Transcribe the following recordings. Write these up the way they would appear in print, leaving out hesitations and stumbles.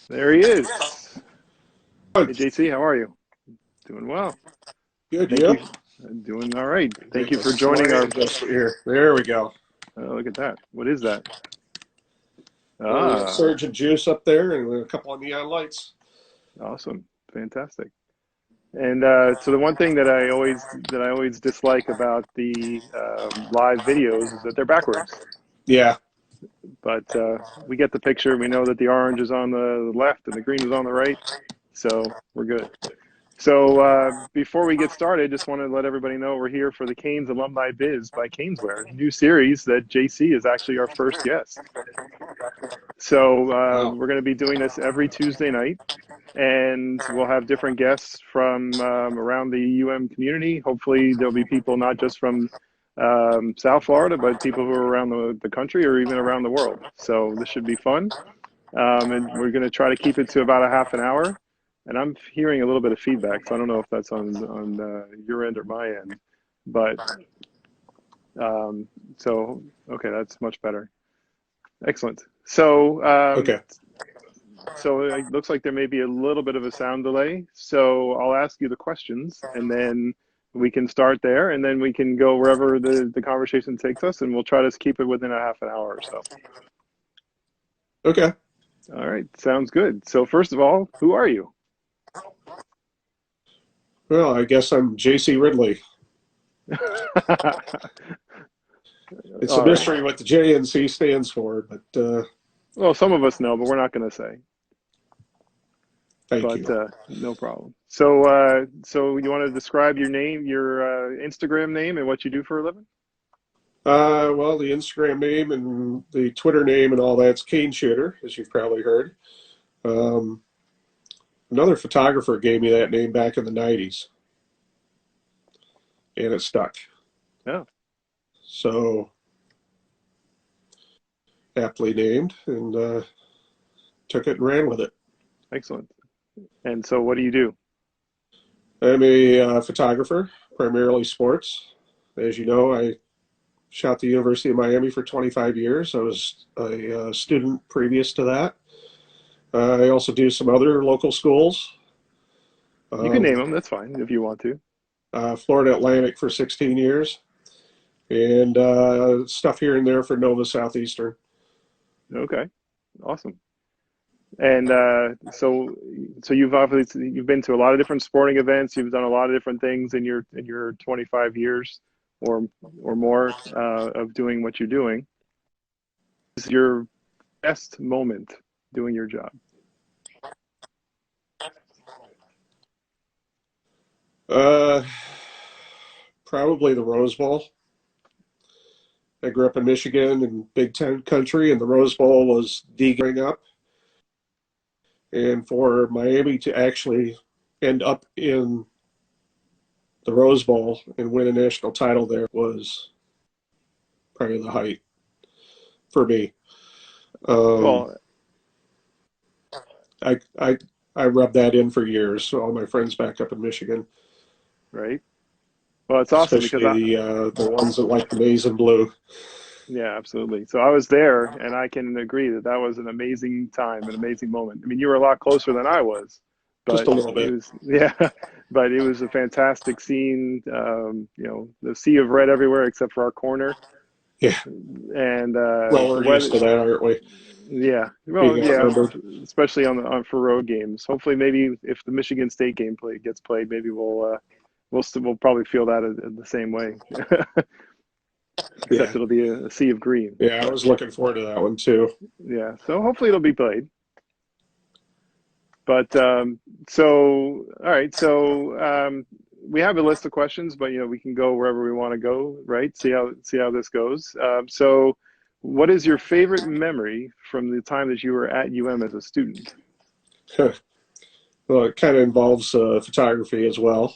There he is. Hey, Good. JC, how are you? Doing well. Good. Thank Yep. you. I'm doing all right. Thank you for joining our. Just here. There we go. Oh, look at that. What is that? We got Ah, Surgeon Juice up there and a couple of neon lights. awesome. Fantastic. And so the one thing that I always dislike about the live videos is that they're backwards. Yeah. But we get the picture. We know that the orange is on the left and the green is on the right. So we're good. So before we get started, just want to let everybody know we're here for the Canes Alumni Biz by CanesWear, a new series that JC is actually our first guest. So Wow. we're going to be doing this every Tuesday night, and we'll have different guests from around the UM community. Hopefully there'll be people not just from South Florida, but people who are around the country or even around the world. So this should be fun. And we're going to try to keep it to about a half an hour. And I'm hearing a little bit of feedback, so I don't know if that's on your end or my end. But so, okay, that's much better. Excellent. So, Okay. so it looks like there may be a little bit of a sound delay. So I'll ask you the questions, and then we can start there, and then we can go wherever the conversation takes us, and we'll try to keep it within a half an hour or so. Okay. All right, sounds good. So first of all, who are you? Well, I guess I'm JC Ridley. It's a All right. mystery what the JNC stands for, but Well, some of us know, but we're not going to say. thank But you. no problem. So, so you want to describe your name, your Instagram name, and what you do for a living? Well, the Instagram name and the Twitter name and all that's Cane Shooter, as you've probably heard. Um, Another photographer gave me that name back in the 90s, and it stuck. Oh, So aptly named, and took it and ran with it. excellent. And so, what do you do? I'm a photographer, primarily sports. As you know, I shot at the University of Miami for 25 years. I was a student previous to that. I also do some other local schools. You can name Um, them. That's fine if you want to. Florida Atlantic for 16 years, and stuff here and there for Nova Southeastern. Okay, awesome. And so you've been to a lot of different sporting events. You've done a lot of different things in your 25 years or more of doing what you're doing. What is your best moment doing your job? Uh, Probably the Rose Bowl. I grew up in Michigan in Big Ten country, and the Rose Bowl was the growing up. And for Miami to actually end up in the Rose Bowl and win a national title there was probably the height for me. Um, Well, I, I, I rubbed that in for years. So all my friends back up in Michigan, right. Well, it's awesome because especially the ones that like the maize and blue. yeah, absolutely. So I was there, and I can agree that that was an amazing time, an amazing moment. I mean, you were a lot closer than I was, Just but a little it bit. was, yeah, but it was a fantastic scene. The sea of red everywhere except for our corner, Yeah. and Well, the we're used weather. to that, aren't we? Yeah, well, Being yeah, outnumbered. especially for road games. Hopefully, maybe if the Michigan State game gets played, maybe we'll probably feel that the same way, except Yeah. it'll be a sea of green. Yeah, I But was looking forward to that one too. yeah, so hopefully it'll be played. But so all right, so we have a list of questions, but we can go wherever we want to go, right? See how this goes. So, what is your favorite memory from the time that you were at UM as a student? Well, it kind of involves photography as well.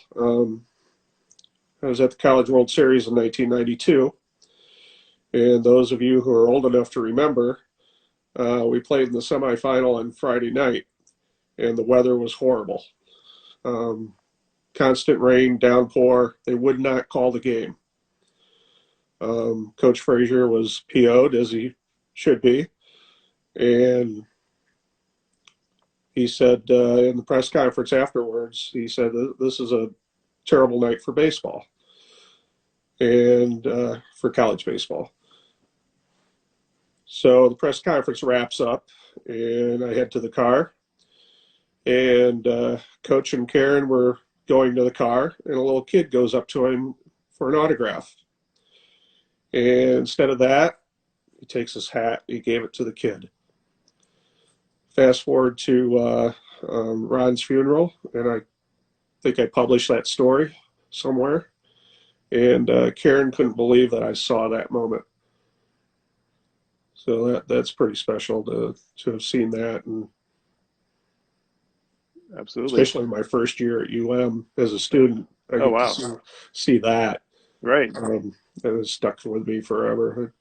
I was at the College World Series in 1992, and those of you who are old enough to remember, we played in the semifinal on Friday night, and the weather was horrible. Um, Constant rain, downpour. They would not call the game. Coach Frazier was PO'd, as he should be, and he said in the press conference afterwards, he said, this is a terrible night for baseball and for college baseball. So the press conference wraps up, and I head to the car, and Coach and Karen were going to the car, and a little kid goes up to him for an autograph. And instead of that, he takes his hat, he gave it to the kid. Fast forward to Ron's funeral, and I think I published that story somewhere, and Karen couldn't believe that I saw that moment. So that's pretty special to have seen that, and Absolutely. especially my first year at UM as a student, I Oh, get wow. to see that. Right. That has stuck with me forever.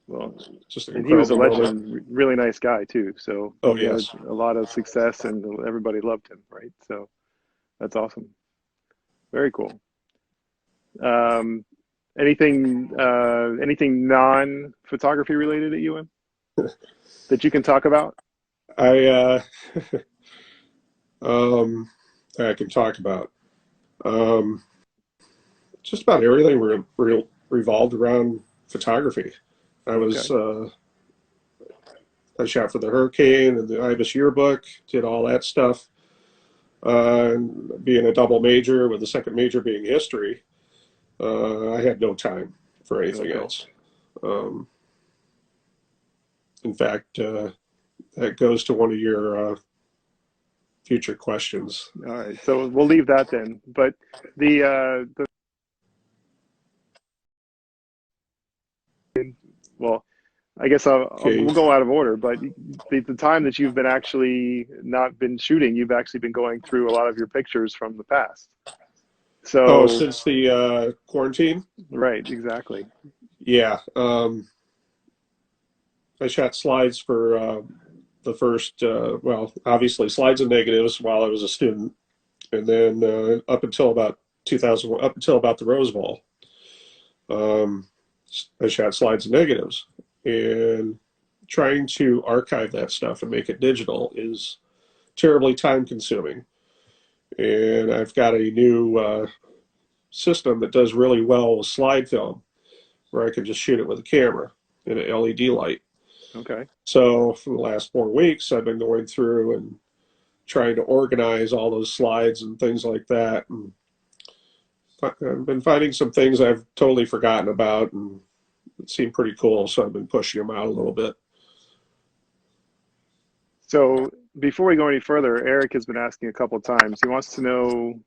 Well, Just an and he was a incredible legend, moment. really nice guy too. So Oh, he had yes. a lot of success and everybody loved him, right? So that's awesome. Very cool. Um, anything non-photography related at UM that you can talk about? I um, I can talk about um, just about everything revolved around photography. I was Okay. I shot for the Hurricane and the Ibis Yearbook, did all that stuff. Being a double major with the second major being history, I had no time for anything Okay. else. Um, in fact, that goes to one of your future questions. All right. So we'll leave that then. But the well, I guess Okay. we'll go out of order. But the time that you've been actually not been shooting, you've actually been going through a lot of your pictures from the past. Oh, So since the quarantine? right, exactly. Yeah. I shot slides for the first, well, obviously slides and negatives while I was a student. And then up until about 2000, up until about the Rose Bowl, um, I shot slides and negatives. And trying to archive that stuff and make it digital is terribly time consuming. And I've got a new system that does really well with slide film where I can just shoot it with a camera and an LED light. Okay. So for the last 4 weeks, I've been going through and trying to organize all those slides and things like that. And I've been finding some things I've totally forgotten about and it seemed pretty cool. So I've been pushing them out a little bit. So before we go any further, Eric has been asking a couple of times. He wants to know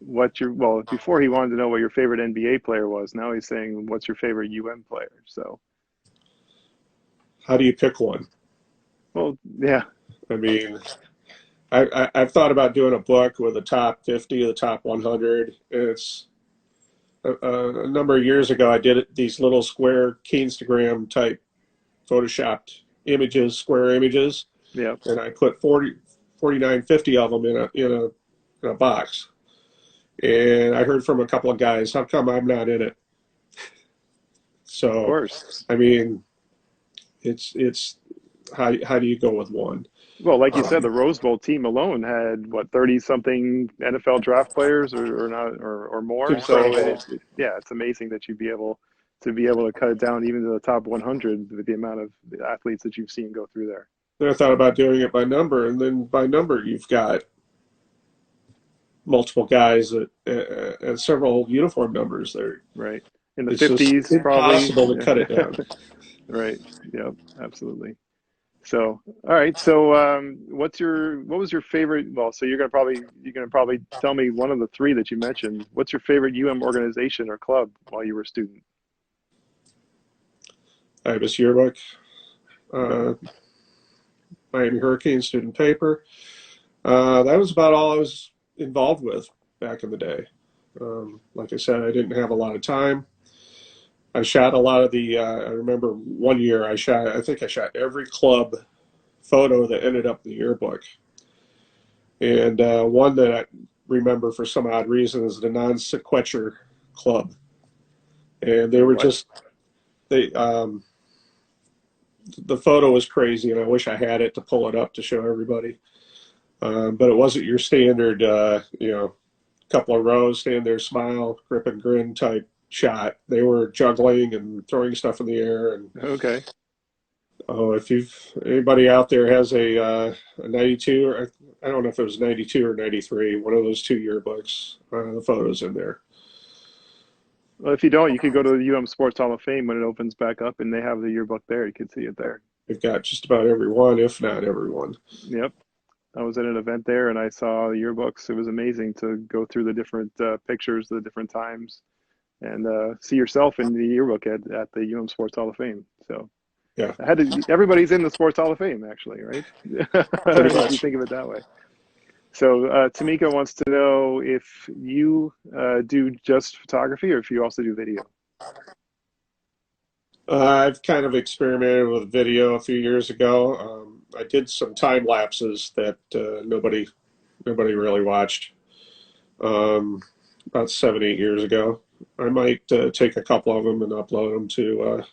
well, before he wanted to know what your favorite NBA player was. Now he's saying, what's your favorite UM player? So, How do you pick one? well, yeah, I mean, I've thought about doing a book with the top 50, the top 100. It's a number of years ago, I did these little square Canestagram type photoshopped images, square images, yeah, and I put 49, 50 of them in a box. And I heard from a couple of guys, how come I'm not in it? of So, course. I mean, it's how do you go with one? Well, like you said, Um, the Rose Bowl team alone had what 30 something NFL draft players or not or it's more. So incredible. yeah, it's amazing that you'd be able to cut it down even to the top 100 with the amount of athletes that you've seen go through there. Then I thought about doing it by number, and then by number, you've got multiple guys at several uniform numbers there. Right. In the It's just 50s, probably. impossible to cut it down. Right. Yep. Absolutely. So, all right. So, what was your favorite? Well, so you're gonna probably tell me one of the three that you mentioned. What's your favorite UM organization or club while you were a student? Ibis Yearbook, Okay. uh, Miami Hurricane student paper. That was about all I was involved with back in the day. Like I said, I didn't have a lot of time. I shot a lot of the. I remember one year I think I shot every club photo that ended up in the yearbook. And one that I remember for some odd reason is the Non-Sequester Club. And they The were what? just, they, the photo was crazy, and I wish I had it to pull it up to show everybody. But it wasn't your standard, you know, couple of rows, stand there, smile, grip and grin type shot. They were juggling and throwing stuff in the air. And Okay. oh, if anybody out there has a 92, or I don't know if it was 92 or 93, one of those two yearbooks, the photos in there. Well, if you don't, you could go to the Sports Hall of Fame when it opens back up, and they have the yearbook there. You could see it there. They've got just about every one, if not every one. Yep. I was at an event there, and I saw the yearbooks. It was amazing to go through the different pictures, the different times, and see yourself in the yearbook at the Sports Hall of Fame. So Yeah, I had to. Everybody's in the Sports Hall of Fame, actually, right? pretty If you much. think of it that way. So Tamika wants to know if you do just photography or if you also do video. I've kind of experimented with video a few years ago. I did some time lapses that nobody really watched about 7, 8 years ago. I might take a couple of them and upload them to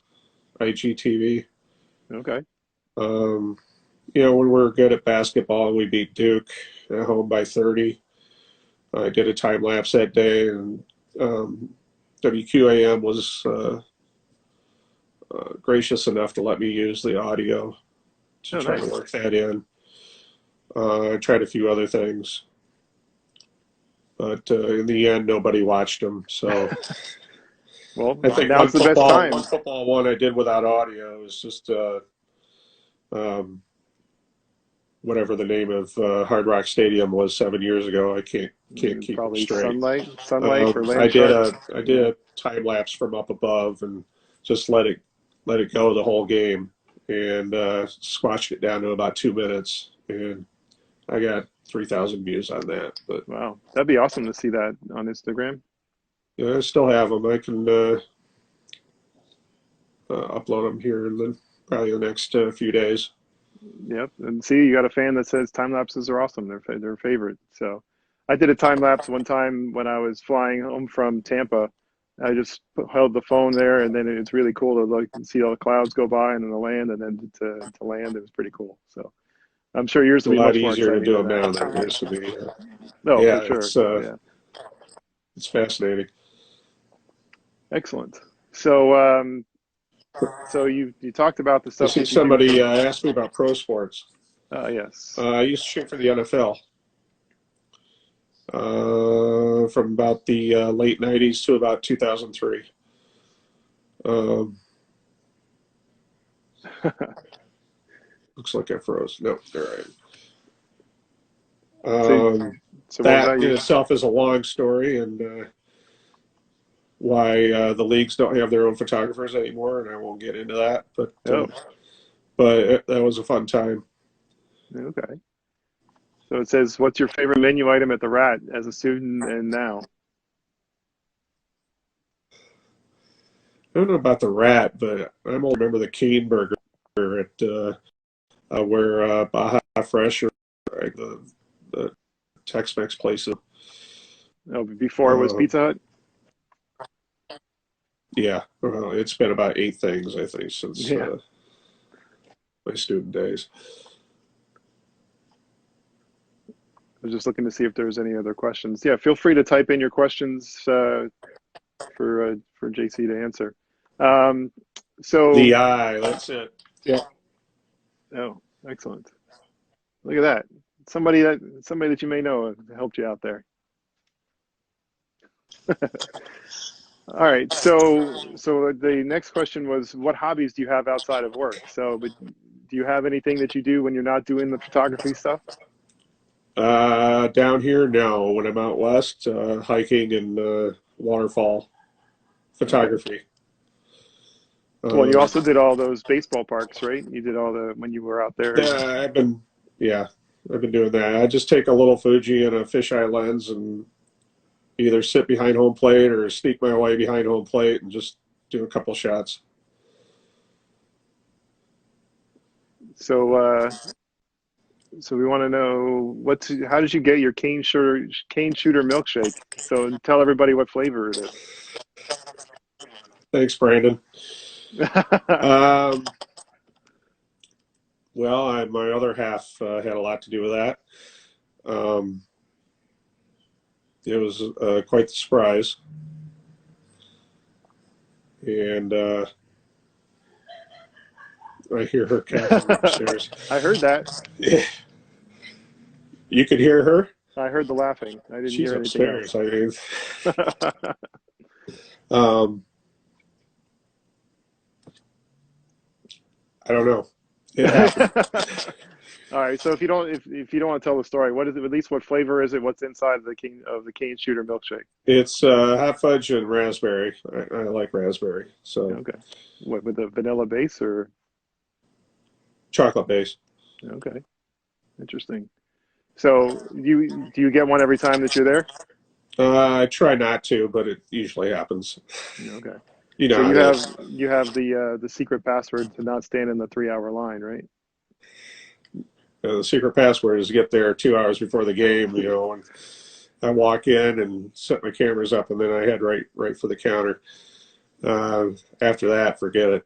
IGTV. Okay. You know, when we were good at basketball and we beat Duke at home by 30, I did a time lapse that day, and WQAM was gracious enough to let me use the audio to Oh, try to nice. work that in. I tried a few other things, but in the end, nobody watched them. So Well, I think now's the best one time. football one I did without audio was just um, whatever the name of Hard Rock Stadium was 7 years ago. I can't keep it Probably straight. sunlight for I land did sharks. I did Yeah. a time lapse from up above and just let it go the whole game, and squashed it down to about 2 minutes, and I got 3,000 views on that. But Wow, that'd be awesome to see that on Instagram. yeah, I still have them. I can upload them here in probably the next few days. Yep, and see, you got a fan that says time lapses are awesome. Their favorite. So, I did a time lapse one time when I was flying home from Tampa. I just held the phone there, and then it's really cool to like see all the clouds go by and then the land, and then to land. It was pretty cool. So, I'm sure yours It's a will be lot much more easier to exciting do than them that. now than it used to be. No, Yeah, for sure. Yeah, it's fascinating. excellent. So, so you talked about the I stuff see that you do somebody for. asked me about pro sports. Yes. I used to shoot for the NFL from about the late 90s to about 2003. Um, looks like I froze. No, all right. So, Um, so what was that that? in You itself is a long story, and why the leagues don't have their own photographers anymore, and I won't get into that. oh, That was a fun time. okay. So it says, what's your favorite menu item at the Rat as a student and now? I don't know about the rat, but I'm old. Remember the Cane Burger at where Baja Fresh or the Tex-Mex places. Oh, before it was Uh, Pizza Hut. yeah, it's been about 8 things I think since Yeah, my student days. I was just looking to see if there's any other questions. Yeah, feel free to type in your questions for JC to answer. Um, so, The eye, that's it. Yeah. oh, excellent. Look at that. Somebody that you may know helped you out there. All right. So the next question was, what hobbies do you have outside of work? So, but do you have anything that you do when you're not doing the photography stuff? Down here, no. When I'm out west, hiking and waterfall Okay. photography. Well, you Um, also did all those baseball parks, right? You did all the when you were out there. I've been, yeah, I've been doing that. I just take a little Fuji and a fisheye lens and either sit behind home plate or sneak my way behind home plate and just do a couple shots. So, so we want to know how did you get your cane shooter milkshake? So tell everybody what flavor it Thanks, Brandon. is. Um, well, my other half had a lot to do with that. Um, it was quite the surprise. And I hear her cackling upstairs. I heard that. You could hear her? I heard the laughing. I didn't She's hear anything else. upstairs. I mean, um, I don't know. It happened. All right. So if you don't want to tell the story, what is it? At least what flavor is it? What's inside of the cane shooter milkshake? It's hot fudge and raspberry. I like raspberry, so Okay. What, with a vanilla base or? chocolate base. Okay. Interesting. So do you get one every time that you're there? I try not to, but it usually happens. Okay. You So know how it is. you have the secret password to not stand in the 3 hour line, right? The secret password is to get there 2 hours before the game, and I walk in and set my cameras up, and then I head right for the counter. After that, forget it.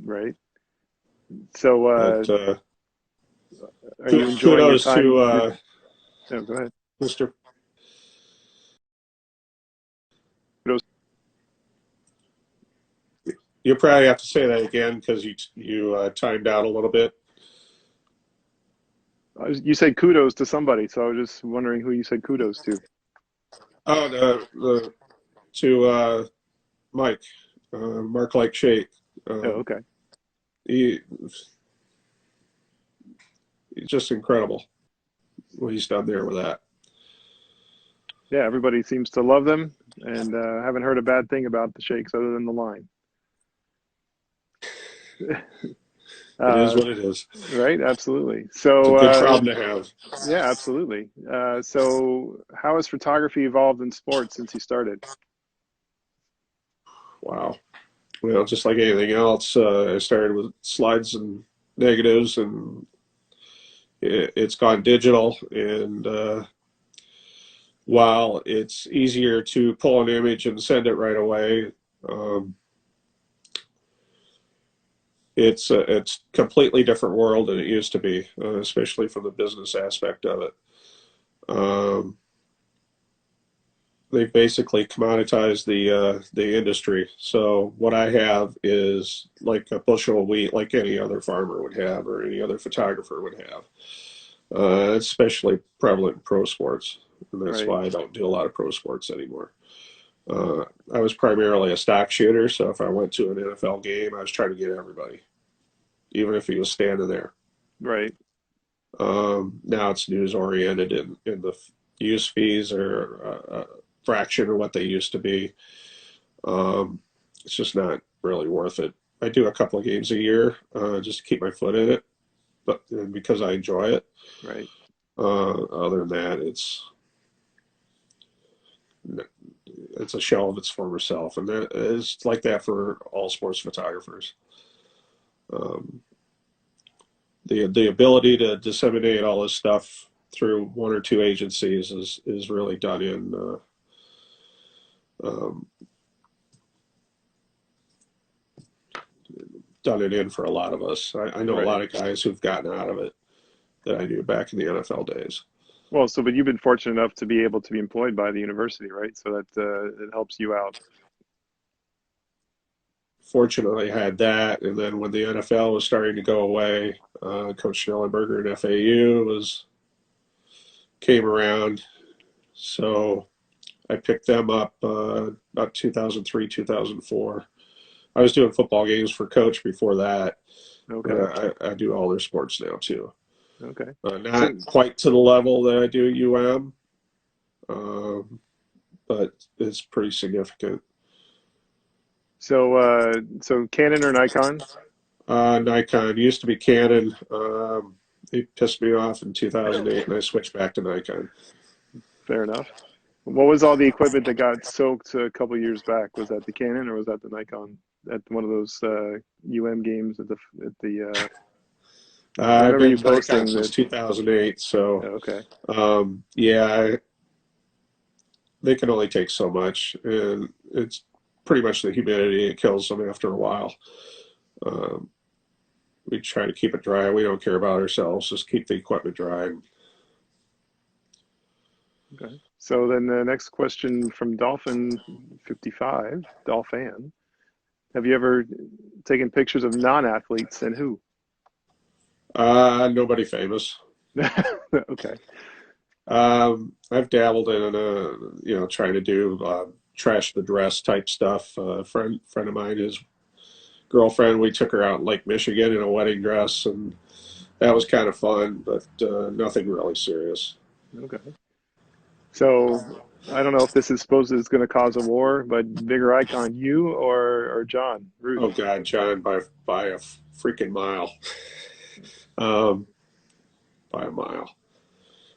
Right. So But are you enjoying your kudos time? to Oh, go ahead. Mr. Kudos. You'll probably have to say that again because you timed out a little bit. You said kudos to somebody, so I was just wondering who you said kudos to. Oh, to Mike, Mark like Shake. Oh, okay. He, he's just incredible what he's done there with that. Yeah, everybody seems to love them, and haven't heard a bad thing about the shakes other than the line. It is what it is. Right, absolutely. It's a So, good problem to have. yeah, absolutely. So, how has photography evolved in sports since you started? Wow. Well, just like anything else, I started with slides and negatives, and it's gone digital. And while it's easier to pull an image and send it right away, um, it's completely different world than it used to be, especially from the business aspect of it. Um, they've basically commoditized the industry. So what I have is like a bushel of wheat, like any other farmer would have, or any other photographer would have. It's especially prevalent in pro sports, and that's Right, why I don't do a lot of pro sports anymore. I was primarily a stock shooter, so if I went to an NFL game, I was trying to get everybody, even if he was standing there. right, Now it's news oriented, and the use fees are a fraction of what they used to be. It's just not really worth it. I do a couple of games a year just to keep my foot in it, but because I enjoy it. right. Other than that, it's a shell of its former self, and that is like that for all sports photographers. Um, the ability to disseminate all this stuff through one or two agencies is really um, done it in for a lot of us. I know a Right. lot of guys who've gotten out of it that I knew back in the NFL days. Well, but you've been fortunate enough to be able to be employed by the university, right? So that it helps you out. Fortunately, I had that, and then when the NFL was starting to go away, Coach Schnellenberger and FAU came around, so I picked them up about 2003, 2004. I was doing football games for Coach before that, Okay. but I do all their sports now too. Okay. Not So, quite to the level that I do at UM, but it's pretty significant. so Canon or Nikon? Nikon used to be Canon. They pissed me off in 2008, and I switched back to Nikon. Fair enough. What was all the equipment that got soaked a couple of years back? Was that the Canon or was that the Nikon at one of those UM games I I've remember been you Nikon posting since that. 2008, so Okay. yeah, they can only take so much, and it's pretty much the humidity. It kills them after a while. Um, We try to keep it dry. We don't care about ourselves. Just keep the equipment dry. Okay. So then the next question from Dolphin55, Dolphin. Have you ever taken pictures of non-athletes, and who? Nobody famous. Okay. I've dabbled in trying to do trash the dress type stuff. Friend of mine, his girlfriend, we took her out in Lake Michigan in a wedding dress, and that was kind of fun, but nothing really serious. Okay. So I don't know if this is supposed to is going to cause a war, but bigger icon, you or John Oh Ruth? God, John, by a freaking mile, um, by a mile.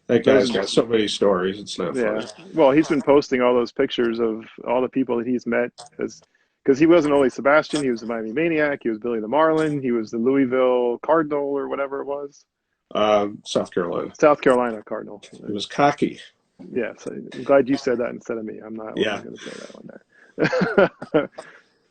That Those, guy's got so many stories. It's not funny. yeah. Well, he's been posting all those pictures of all the people that he's met because he wasn't only Sebastian, he was the Miami Maniac, he was Billy the Marlin, he was the Louisville Cardinal or whatever it was. South Carolina. South Carolina Cardinal. He was cocky. Yeah, so I'm glad you said that instead of me. I Yeah. wasn't going to say that one there.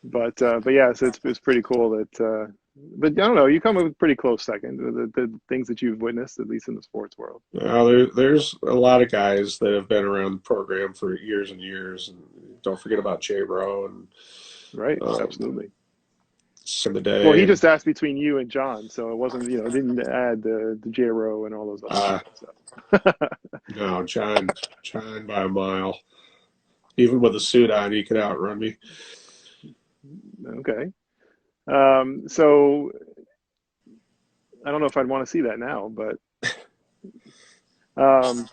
But yeah, so it's pretty cool that. But I don't know, you come a pretty close second. The things that you've witnessed, at least in the sports world. There's a lot of guys that have been around the program for years and years, and don't forget about Jay Bro and Right, um, absolutely. Sim the Well, he Day. just asked between you and John, so it wasn't, didn't add the J-Ro and all those other Uh, people. So. no, John by a mile. Even with a suit on, he could outrun me. Okay. So I don't know if I'd want to see that now, but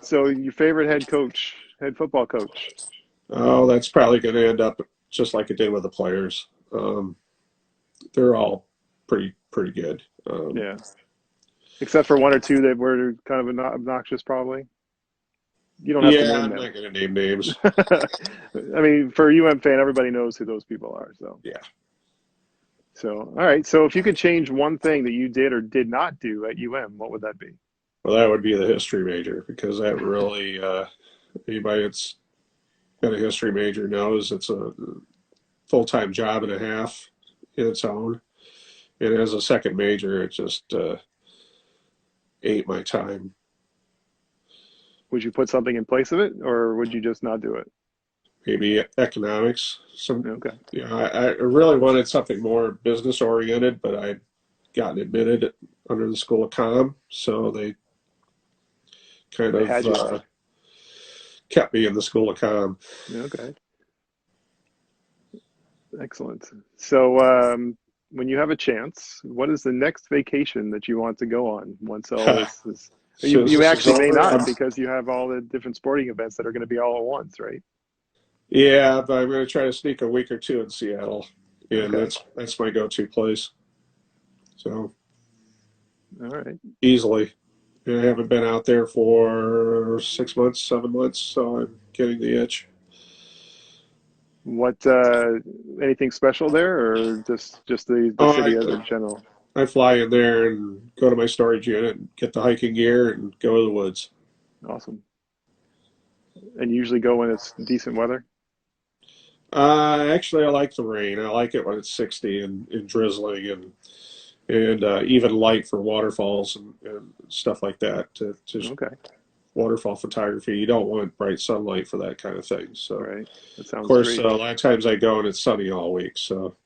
so your favorite head football coach? Oh, that's probably going to end up just like it did with the players. They're all pretty good. Yeah. Except for one or two that were kind of obnoxious, probably. You don't have to Yeah, name I'm them. not going to name names. I mean, for a UM fan, everybody knows who those people are. So, Yeah. all right. So, if you could change one thing that you did or did not do at UM, what would that be? Well, that would be the history major because that really anybody that's got a history major knows it's a full-time job and a half in its own. And as a second major, it just ate my time. Would you put something in place of it, or would you just not do it? Maybe economics. Okay. I really wanted something more business oriented, but I'd gotten admitted under the School of Com, so they kind They of had you. kept me in the School of Com. Okay. Excellent. So, when you have a chance, what is the next vacation that you want to go on once all this is? Since You this is actually may over, not because you have all the different sporting events that are going to be all at once, right? yeah, but I'm going to try to sneak a week or two in Seattle, and Okay. that's my go-to place. So All right. easily. I haven't been out there for 6 months, 7 months, so I'm getting the itch. What anything special there, or just the Oh, city as a general? I fly in there and go to my storage unit and get the hiking gear and go to the woods. Awesome. And you usually go when it's decent weather. Actually, I like the rain. I like it when it's 60 and drizzling and even light for waterfalls and stuff like that. To Okay. waterfall photography, you don't want bright sunlight for that kind of thing. So, of Right. That sounds course, great. a lot of times I go and it's sunny all week. So,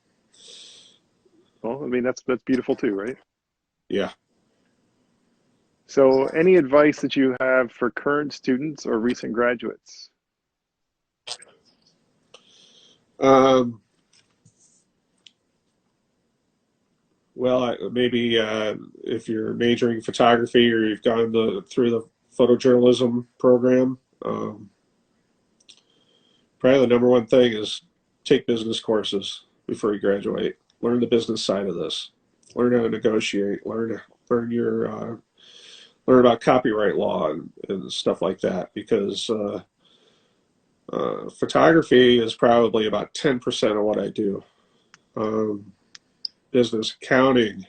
Well, I mean that's beautiful too, right? yeah. So, any advice that you have for current students or recent graduates? Um, well, maybe if you're majoring in photography or you've gone through the photojournalism program, probably the number one thing is take business courses before you graduate. Learn the business side of this. Learn how to negotiate. Learn your learn about copyright law and stuff like that. Because photography is probably about 10% of what I do. Um, Business, accounting,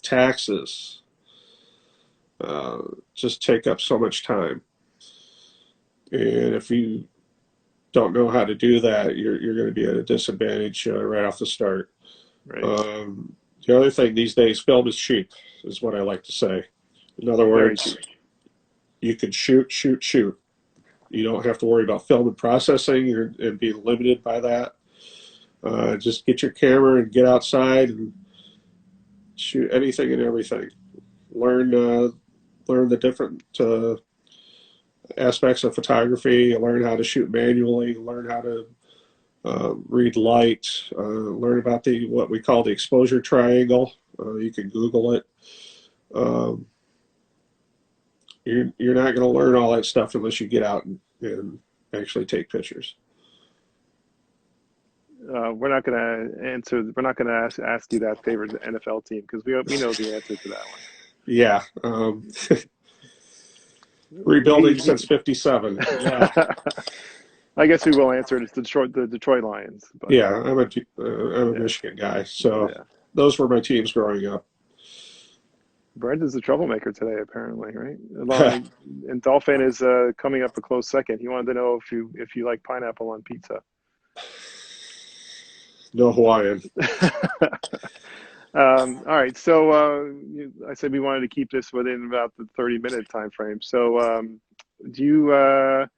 taxes, just take up so much time. And if you don't know how to do that, you're going to be at a disadvantage right off the start. Right. Um, The other thing these days, film is cheap, is what I like to say. In other Very words, cheap. you can shoot, shoot, shoot. You don't have to worry about film and processing and being limited by that. Just get your camera and get outside and shoot anything and everything. Learn the different aspects of photography. Learn how to shoot manually. Learn how to read light. Learn about what we call the exposure triangle. You can Google it. You're not going to learn all that stuff unless you get out and actually take pictures. We're not going to answer. We're not going to ask you that favorite NFL team because we know the answer to that one. Yeah. Rebuilding since '57. Yeah. I guess we will answer it. It's the Detroit Lions. But, yeah, I'm a Michigan guy, so those were my teams growing up. Brendan's a troublemaker today, apparently, right? And Dolphin is coming up a close second. He wanted to know if you like pineapple on pizza. No Hawaiian. All right, so I said we wanted to keep this within about the 30-minute time frame. So do you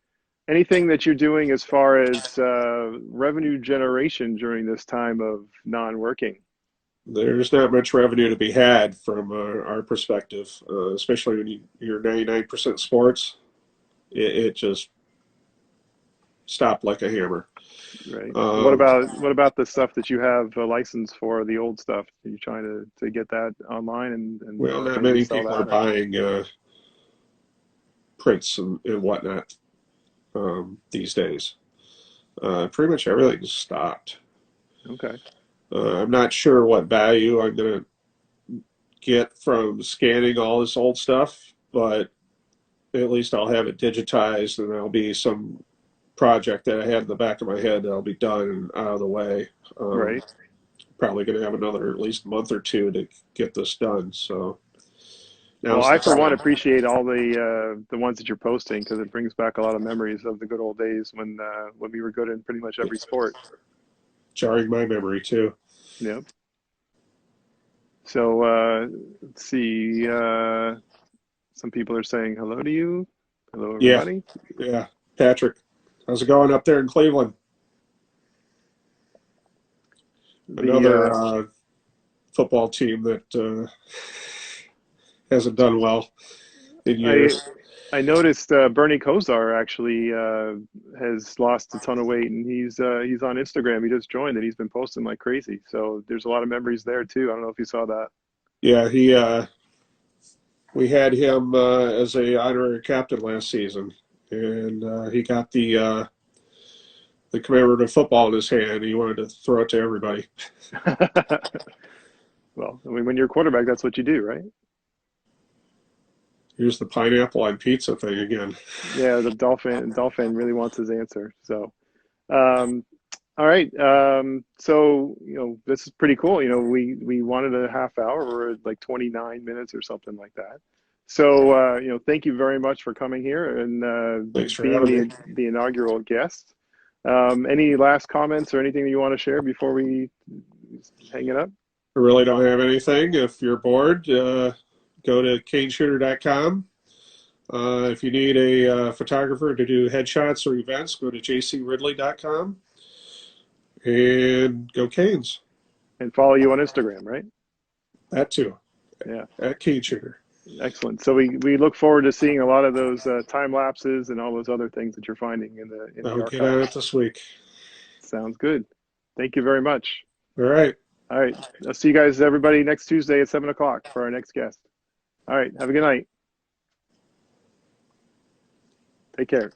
anything that you're doing as far as revenue generation during this time of non-working? There's not much revenue to be had from our perspective, especially when you're 99% sports. It just stopped like a hammer. Right. What about the stuff that you have a license for, the old stuff? Are you trying to get that online and well, not many people are buying prints and whatnot these days. Pretty much everything's stopped. Okay. I'm not sure what value I'm going to get from scanning all this old stuff, but at least I'll have it digitized and there'll be some project that I had in the back of my head that'll be done and out of the way. Right. Probably going to have another at least month or two to get this done. So well, I for one appreciate all the ones that you're posting because it brings back a lot of memories of the good old days when we were good in pretty much every sport. Jarring my memory too. Yep. So let's see. Some people are saying hello to you. Hello, everybody. Yeah. Patrick, how's it going up there in Cleveland? Another football team that hasn't done well in years. I noticed Bernie Kosar actually has lost a ton of weight, and he's on Instagram. He just joined, and he's been posting like crazy. So there's a lot of memories there too. I don't know if you saw that. Yeah, we had him as a honorary captain last season, and he got the commemorative football in his hand. He wanted to throw it to everybody. Well, I mean, when you're a quarterback, that's what you do, right? Here's the pineapple on pizza thing again. Yeah, the Dolphin really wants his answer. So, all right. So, this is pretty cool. We wanted a half hour. We're at like 29 minutes or something like that. So, thank you very much for coming here and being the inaugural guest. Any last comments or anything that you want to share before we hang it up? I really don't have anything. If you're bored, go to CanesWear.com. If you need a photographer to do headshots or events, go to jcridley.com and go Canes. And follow you on Instagram, right? That too. Yeah. At CanesWear. Excellent. So we look forward to seeing a lot of those time lapses and all those other things that you're finding in the I'll archive. get on it this week. Sounds good. Thank you very much. All right. All right. I'll see you guys, everybody, next Tuesday at 7 o'clock for our next guest. All right. Have a good night. Take care.